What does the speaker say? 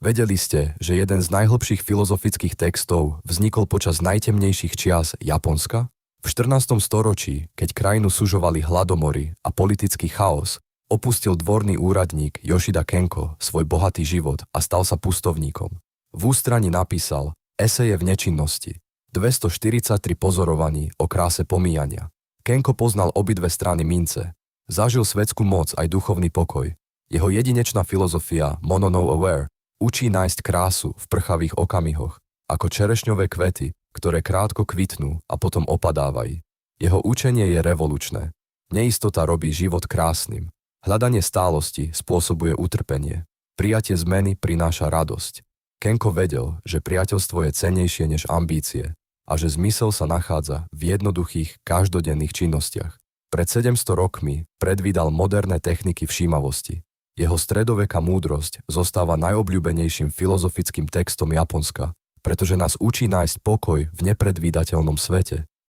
Vedeli ste, že jeden z najhlbších filozofických textov vznikol počas najtemnejších čias Japonska? V 14. storočí, keď krajinu sužovali hladomory a politický chaos, opustil dvorný úradník Yoshida Kenko svoj bohatý život a stal sa pustovníkom. V ústrani napísal Eseje v nečinnosti, 243 pozorovaní o kráse pomíjania. Kenko poznal obidve strany mince, zažil svetskú moc aj duchovný pokoj. Jeho jedinečná filozofia Mono no Aware učí nájsť krásu v prchavých okamihoch, ako čerešňové kvety, ktoré krátko kvitnú a potom opadávajú. Jeho učenie je revolučné. Neistota robí život krásnym. Hľadanie stálosti spôsobuje utrpenie. Prijatie zmeny prináša radosť. Kenko vedel, že priateľstvo je cennejšie než ambície a že zmysel sa nachádza v jednoduchých, každodenných činnostiach. Pred 700 rokmi predvídal moderné techniky všímavosti. Jeho stredoveká múdrosť zostáva najobľúbenejším filozofickým textom Japonska, pretože nás učí nájsť pokoj v nepredvídateľnom svete.